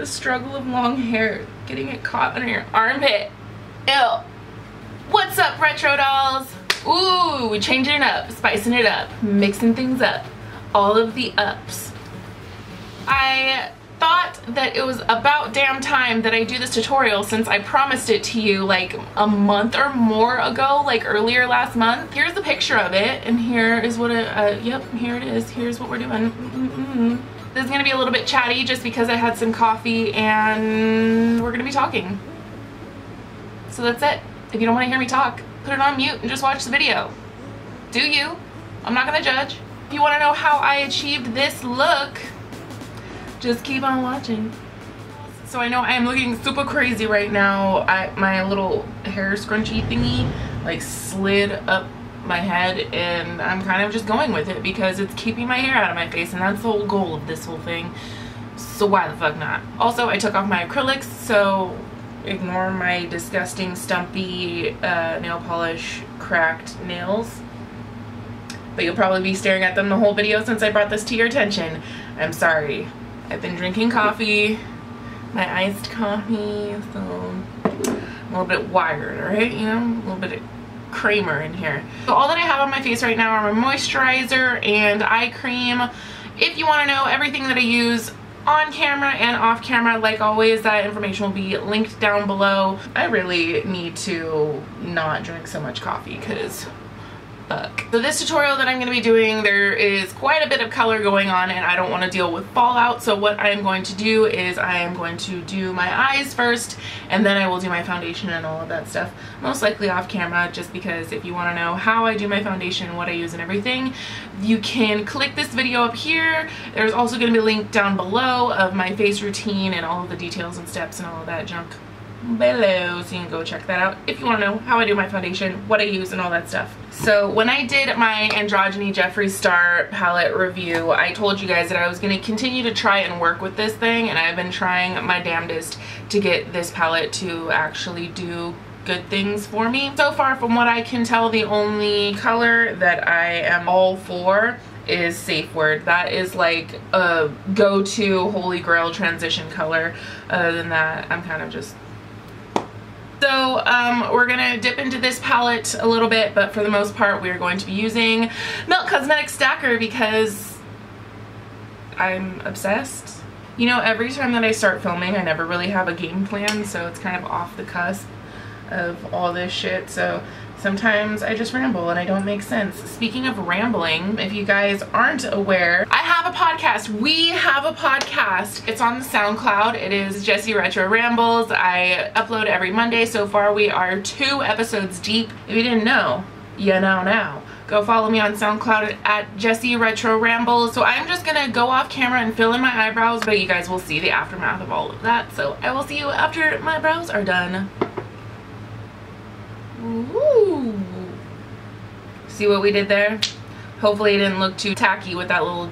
The struggle of long hair, getting it caught under your armpit. Ew. What's up, retro dolls? Ooh, we're changing it up, spicing it up, mixing things up. All of the ups. I thought that it was about damn time that I do this tutorial since I promised it to you like a month or more ago, like earlier last month. Here's the picture of it, and here is what it, yep, here it is. Here's what we're doing. This is gonna be a little bit chatty just because I had some coffee and we're gonna be talking. So that's it. If you don't want to hear me talk, put it on mute and just watch the video. Do you? I'm not gonna judge. If you want to know how I achieved this look, just keep on watching. So I know I am looking super crazy right now. My little hair scrunchie thingy like slid up my head, and I'm kind of just going with it because it's keeping my hair out of my face, and that's the whole goal of this whole thing. So why the fuck not? Also, I took off my acrylics, so ignore my disgusting stumpy nail polish cracked nails. But you'll probably be staring at them the whole video since I brought this to your attention. I'm sorry. I've been drinking coffee, my iced coffee, so I'm a little bit wired, alright? You know, a little bit of creamer in here. So all that I have on my face right now are my moisturizer and eye cream. If you want to know everything that I use on camera and off camera, like always, that information will be linked down below. I really need to not drink so much coffee because fuck. So this tutorial that I'm going to be doing, there is quite a bit of color going on and I don't want to deal with fallout. So what I am going to do is I am going to do my eyes first, and then I will do my foundation and all of that stuff. Most likely off camera, just because if you want to know how I do my foundation, what I use and everything, you can click this video up here. There's also going to be a link down below of my face routine and all of the details and steps and all of that junk below, so you can go check that out if you want to know how I do my foundation, what I use, and all that stuff. So when I did my Androgyny Jeffree Star palette review, I told you guys that I was going to continue to try and work with this thing, and I've been trying my damnedest to get this palette to actually do good things for me. So far, from what I can tell, the only color that I am all for is Safe Word. That is like a go-to holy grail transition color. Other than that, I'm kind of just... So we're gonna dip into this palette a little bit, but for the most part we're going to be using Milk Cosmetic Stacker because I'm obsessed. You know, every time that I start filming I never really have a game plan, so it's kind of off the cusp of all this shit. So sometimes I just ramble and I don't make sense. Speaking of rambling, if you guys aren't aware, I have a podcast. We have a podcast. It's on the SoundCloud. It is JessieRetro Rambles. I upload every Monday. So far we are 2 episodes deep. If you didn't know, you know now. Go follow me on SoundCloud at JessieRetro Rambles. So I'm just gonna go off camera and fill in my eyebrows, but you guys will see the aftermath of all of that. So I will see you after my brows are done. Ooh. See what we did there? Hopefully it didn't look too tacky with that little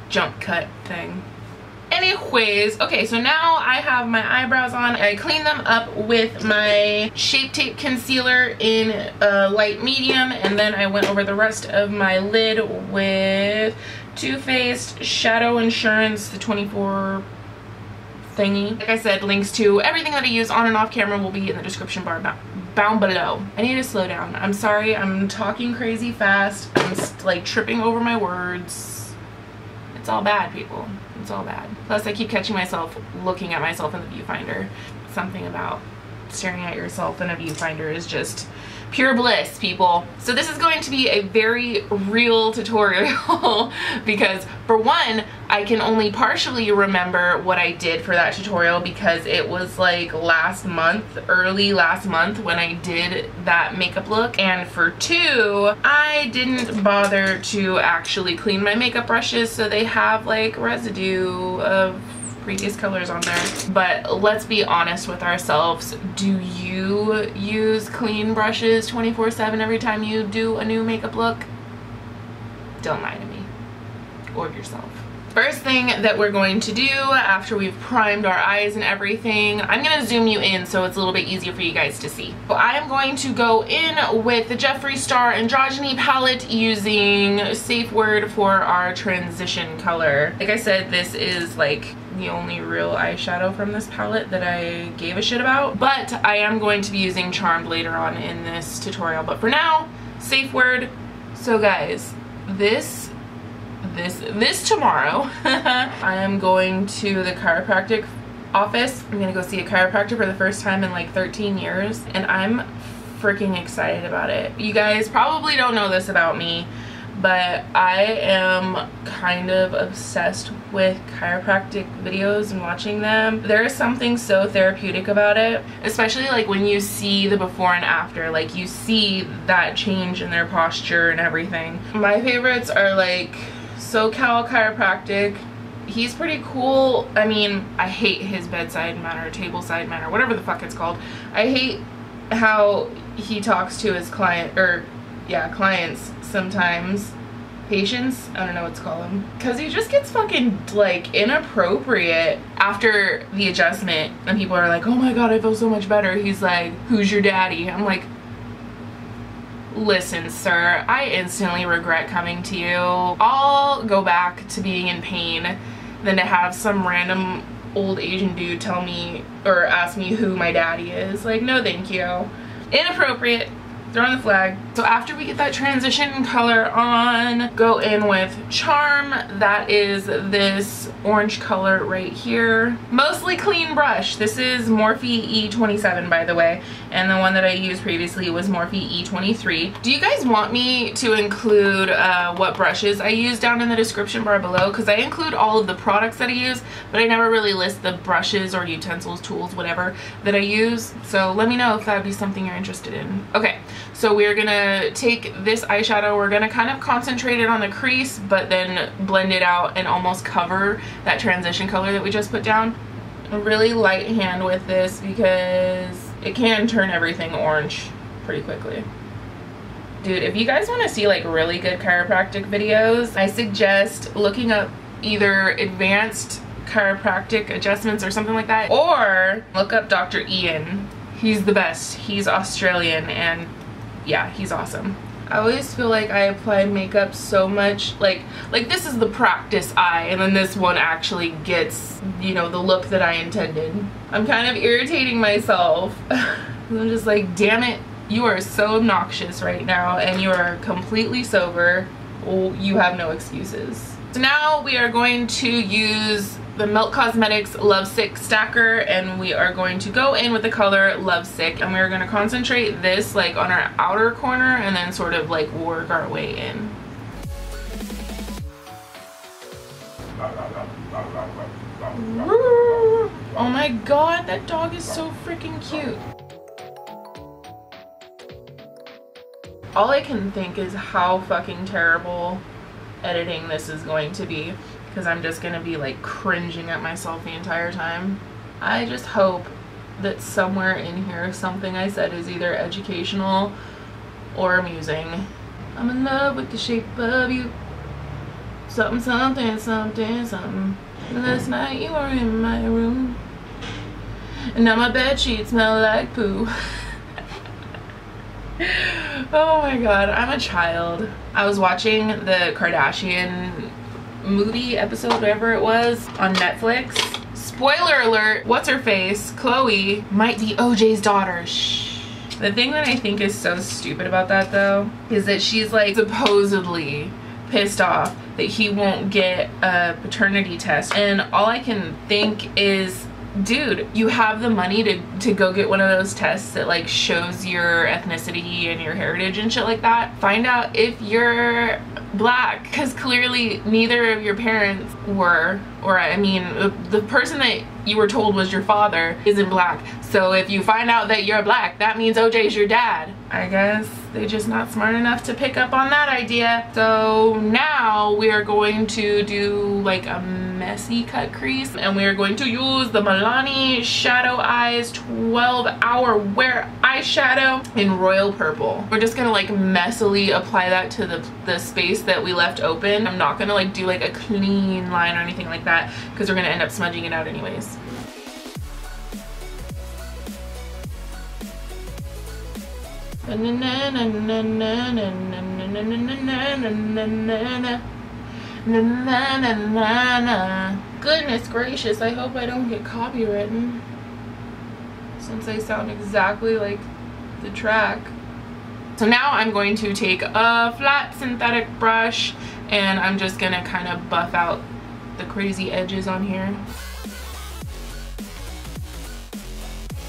jump cut thing. Anyways, okay, so now I have my eyebrows on. I cleaned them up with my Shape Tape concealer in a light medium, and then I went over the rest of my lid with Too Faced Shadow Insurance, the 24 thingy. Like I said, links to everything that I use on and off camera will be in the description bar down below. I need to slow down. I'm sorry, I'm talking crazy fast. I'm like tripping over my words. It's all bad, people. It's all bad. Plus I keep catching myself looking at myself in the viewfinder. Something about staring at yourself in a viewfinder is just pure bliss, people. So this is going to be a very real tutorial because for one, I can only partially remember what I did for that tutorial because it was like last month, early last month when I did that makeup look. And for 2, I didn't bother to actually clean my makeup brushes, so they have like residue of previous colors on there. But let's be honest with ourselves. Do you use clean brushes 24/7 every time you do a new makeup look? Don't lie to me or yourself. first thing that we're going to do after we've primed our eyes and everything, I'm gonna zoom you in so it's a little bit easier for you guys to see. So I am going to go in with the Jeffree Star Androgyny palette using Safe Word for our transition color. Like I said, this is like the only real eyeshadow from this palette that I gave a shit about, but I am going to be using Charmed later on in this tutorial. But for now, Safe Word. So guys, this tomorrow I am going to the chiropractic office. I'm gonna go see a chiropractor for the first time in like 13 years, and I'm freaking excited about it. You guys probably don't know this about me, but I am kind of obsessed with chiropractic videos and watching them. There is something so therapeutic about it, especially like when you see the before and after, like you see that change in their posture and everything. My favorites are like SoCal Chiropractic. He's pretty cool. I mean, I hate his bedside manner, tableside manner, whatever the fuck it's called. I hate how he talks to his clients sometimes. Patients, I don't know what to call him, because he just gets fucking like inappropriate after the adjustment, and people are like, oh my god, I feel so much better. He's like, who's your daddy? I'm like, listen sir, I instantly regret coming to you. I'll go back to being in pain than to have some random old Asian dude tell me or ask me who my daddy is. Like, no thank you. Inappropriate. Throwing the flag. So after we get that transition color on, go in with Charm. That is this orange color right here. Mostly clean brush. This is Morphe E27, by the way, and the one that I used previously was Morphe E23. Do you guys want me to include what brushes I use down in the description bar below? Because I include all of the products that I use, but I never really list the brushes or utensils, tools, whatever that I use. So let me know if that would be something you're interested in. Okay. So we're gonna take this eyeshadow, we're gonna kind of concentrate it on the crease, but then blend it out and almost cover that transition color that we just put down. A really light hand with this because it can turn everything orange pretty quickly. Dude, if you guys wanna see like really good chiropractic videos, I suggest looking up either advanced chiropractic adjustments or something like that, or look up Dr. Ian. He's the best. He's Australian, and yeah, he's awesome. I always feel like I apply makeup so much, like this is the practice eye, and then this one actually gets, you know, the look that I intended. I'm kind of irritating myself. I'm just like, damn it, you are so obnoxious right now, and you are completely sober. Well, you have no excuses. So now we are going to use the Milk Cosmetics Lovesick Stacker, and we are going to go in with the color Lovesick, and we're going to concentrate this like on our outer corner and then sort of like work our way in. Oh my god, that dog is so freaking cute. All I can think is how fucking terrible editing this is going to be, because I'm just gonna be like cringing at myself the entire time. I just hope that somewhere in here something I said is either educational or amusing. I'm in love with the shape of you. Something, something, something, something. Last night you were in my room, and now my bedsheets smell like poo. Oh my god, I'm a child. I was watching the Kardashian movie episode, whatever it was, on Netflix. Spoiler alert, what's her face, Khloe, might be OJ's daughter. Shh. The thing that I think is so stupid about that though is that she's like supposedly pissed off that he won't get a paternity test, and all I can think is, dude, you have the money to go get one of those tests that like shows your ethnicity and your heritage and shit like that. Find out if you're black, because clearly neither of your parents were, or I mean the person that you were told was your father isn't black. So if you find out that you're black, that means OJ's your dad. I guess they're just not smart enough to pick up on that idea. So now we are going to do like a messy cut crease, and we are going to use the Milani Shadow Eyes 12-hour wear eyeshadow in royal purple. We're just gonna like messily apply that to the space that we left open. I'm not gonna like do like a clean line or anything like that because we're gonna end up smudging it out anyways. Goodness gracious, I hope I don't get copywritten since I sound exactly like the track. So now I'm going to take a flat synthetic brush and I'm just gonna kind of buff out the crazy edges on here.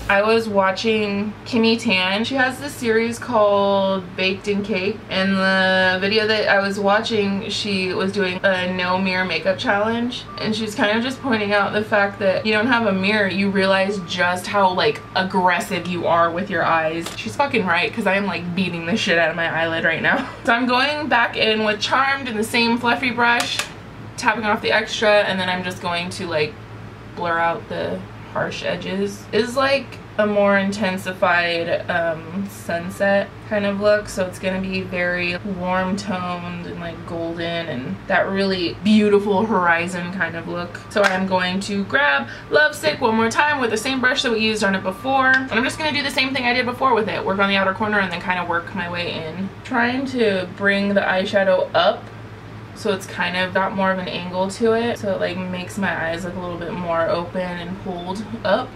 I was watching Kimmy Tan. She has this series called Baked in Cake, and the video that I was watching, she was doing a no mirror makeup challenge, and she's kind of just pointing out the fact that you don't have a mirror, you realize just how like aggressive you are with your eyes. She's fucking right, because I am like beating the shit out of my eyelid right now. So I'm going back in with Charmed in the same fluffy brush, tapping off the extra, and then I'm just going to like blur out the harsh edges. Is like a more intensified sunset kind of look, so it's gonna be very warm toned and like golden and that really beautiful horizon kind of look. So I'm going to grab Lovesick one more time with the same brush that we used on it before, and I'm just gonna do the same thing I did before with it, work on the outer corner and then kind of work my way in, trying to bring the eyeshadow up so it's kind of got more of an angle to it, so it like makes my eyes look a little bit more open and pulled up,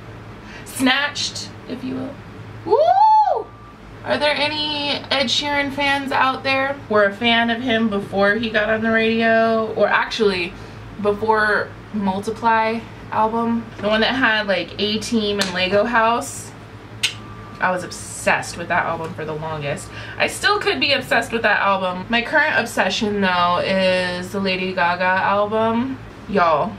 snatched, if you will. Woo! Are there any Ed Sheeran fans out there? Were a fan of him before he got on the radio, or actually before Multiply album, the one that had like A-Team and Lego House? I was obsessed with that album for the longest. I still could be obsessed with that album. My current obsession though is the Lady Gaga album. Y'all.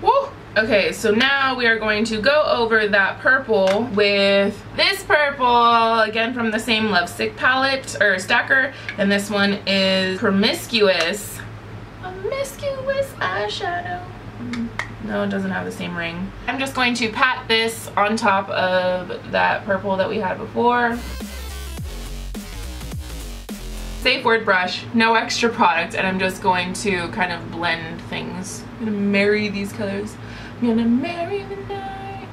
Woo! Okay, so now we are going to go over that purple with this purple, again from the same Lovesick palette, or stacker, and this one is Promiscuous. Promiscuous eyeshadow. No, it doesn't have the same ring. I'm just going to pat this on top of that purple that we had before. Safe word brush, no extra product, and I'm just going to kind of blend things. I'm gonna marry these colors. I'm gonna marry the night.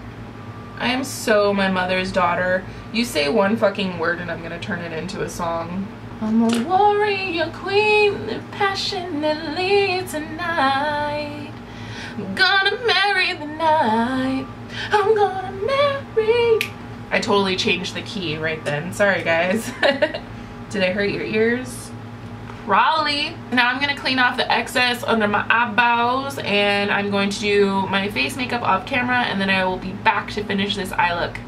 I am so my mother's daughter. You say one fucking word and I'm gonna turn it into a song. I'm a warrior queen, live passionately tonight. I'm gonna marry the night. I'm gonna marry. I totally changed the key right then. Sorry guys. Did I hurt your ears? Probably. Now I'm gonna clean off the excess under my eyebrows, and I'm going to do my face makeup off camera, and then I will be back to finish this eye look.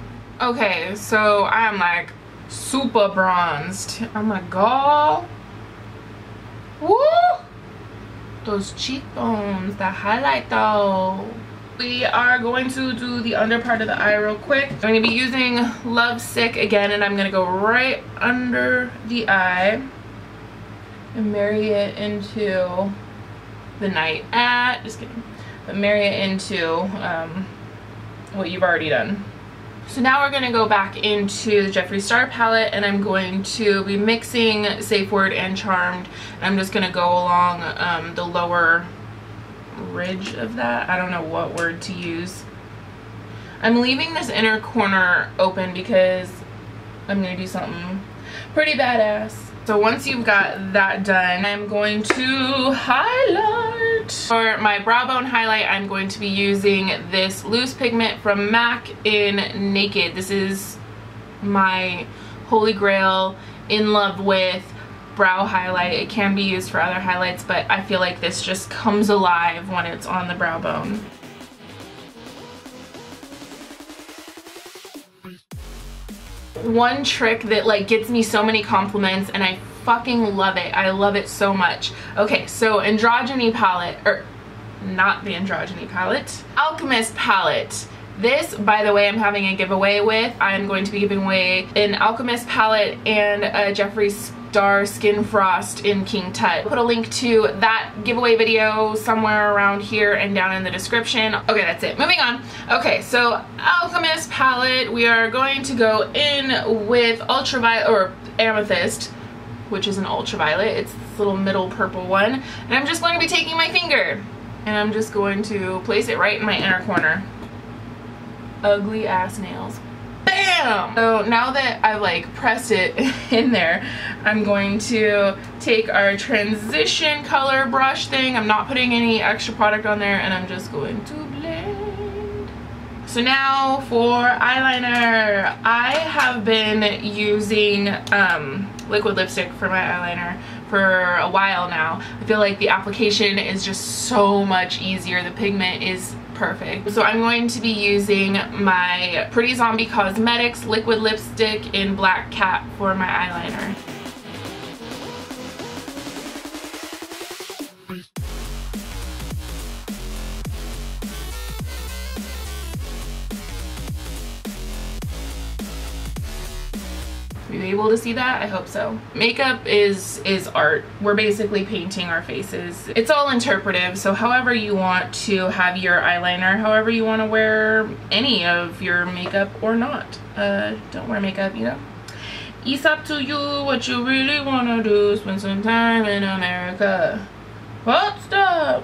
Okay, so I am like super bronzed. Oh my god. Woo! Those cheekbones, the highlight though. We are going to do the under part of the eye real quick. I'm going to be using Lovesick again, and I'm going to go right under the eye and marry it into the night. Just kidding. But marry it into what you've already done. So now we're going to go back into the Jeffree Star palette, and I'm going to be mixing Safe Word and Charmed. And I'm just going to go along the lower ridge of that. I don't know what word to use. I'm leaving this inner corner open because I'm going to do something pretty badass. So once you've got that done, I'm going to highlight. For my brow bone highlight, I'm going to be using this loose pigment from MAC in Naked. This is my holy grail, in love with brow highlight. It can be used for other highlights, but I feel like this just comes alive when it's on the brow bone. One trick that like gets me so many compliments, and I fucking love it. I love it so much. Okay, so Androgyny palette, or not the Androgyny palette. Alchemist palette. This, by the way, I'm having a giveaway with. I'm going to be giving away an Alchemist palette and a Jeffree Star Skin Frost in King Tut. I'll put a link to that giveaway video somewhere around here and down in the description. Okay, that's it. Moving on. Okay, so Alchemist palette, we are going to go in with Ultraviolet, or Amethyst, which is an ultraviolet. It's this little middle purple one. And I'm just going to be taking my finger and I'm just going to place it right in my inner corner. Ugly ass nails. Bam! So now that I've like pressed it in there, I'm going to take our transition color brush thing. I'm not putting any extra product on there and I'm just going to blend. So now for eyeliner, I have been using liquid lipstick for my eyeliner for a while now. I feel like the application is just so much easier. The pigment is perfect. So I'm going to be using my Pretty Zombie Cosmetics liquid lipstick in Black Cat for my eyeliner. Are you able to see that? I hope so. Makeup is art. We're basically painting our faces. It's all interpretive, so however you want to have your eyeliner, however you want to wear any of your makeup or not. Don't wear makeup, you know? It's up to you what you really want to do. Spend some time in America. What's up?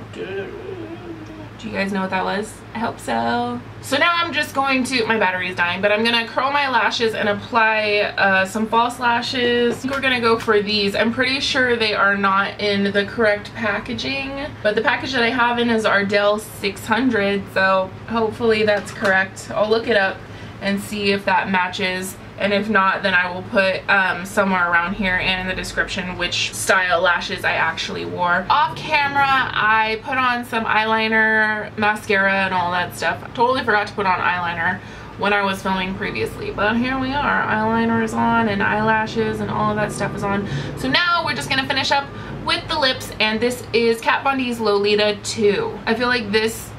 Do you guys know what that was? I hope so. So now I'm just going to, my battery is dying, but I'm gonna curl my lashes and apply some false lashes. I think we're gonna go for these. I'm pretty sure they are not in the correct packaging, but the package that I have in is Ardell 600, so hopefully that's correct. I'll look it up and see if that matches. And if not, then I will put somewhere around here and in the description which style lashes I actually wore. Off camera, I put on some eyeliner, mascara, and all that stuff. Totally forgot to put on eyeliner when I was filming previously, but here we are. Eyeliner is on and eyelashes and all of that stuff is on. So now we're just gonna finish up with the lips, and this is Kat Von D's Lolita 2. I feel like this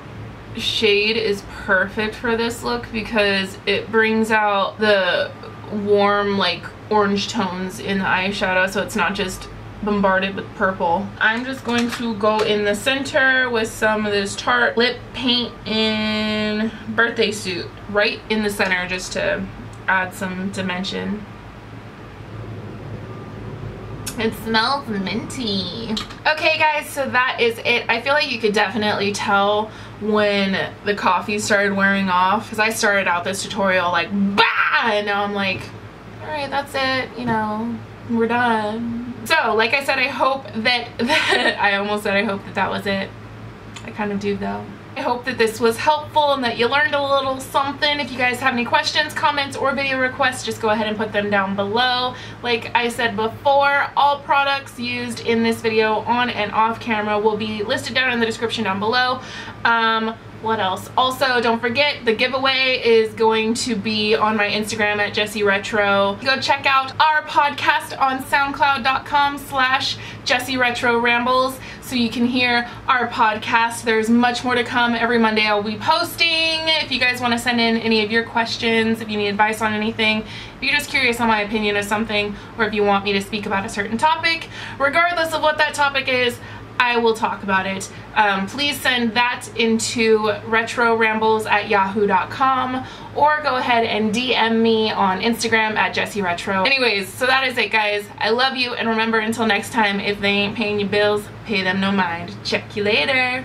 shade is perfect for this look because it brings out the warm like orange tones in the eyeshadow, so it's not just bombarded with purple. I'm just going to go in the center with some of this Tarte lip paint in Birthday Suit right in the center just to add some dimension. It smells minty. Okay guys, so that is it. I feel like you could definitely tell when the coffee started wearing off, because I started out this tutorial like bah, and now I'm like, all right, that's it, you know, we're done. So like I said, I hope that I almost said I hope that was it. I kind of do though. I hope that this was helpful and that you learned a little something. If you guys have any questions, comments, or video requests, just go ahead and put them down below. Like I said before, all products used in this video on and off camera will be listed down in the description down below. What else? Also, don't forget, the giveaway is going to be on my Instagram at JessieRetro. Go check out our podcast on SoundCloud.com/JessieRetroRambles so you can hear our podcast. There's much more to come. Every Monday I'll be posting. If you guys want to send in any of your questions, if you need advice on anything, if you're just curious on my opinion of something, or if you want me to speak about a certain topic, regardless of what that topic is, I will talk about it. Please send that into retrorambles@yahoo.com or go ahead and DM me on Instagram at JessieRetro. Anyways, so that is it guys. I love you, and remember, until next time, if they ain't paying your bills, pay them no mind. Check you later.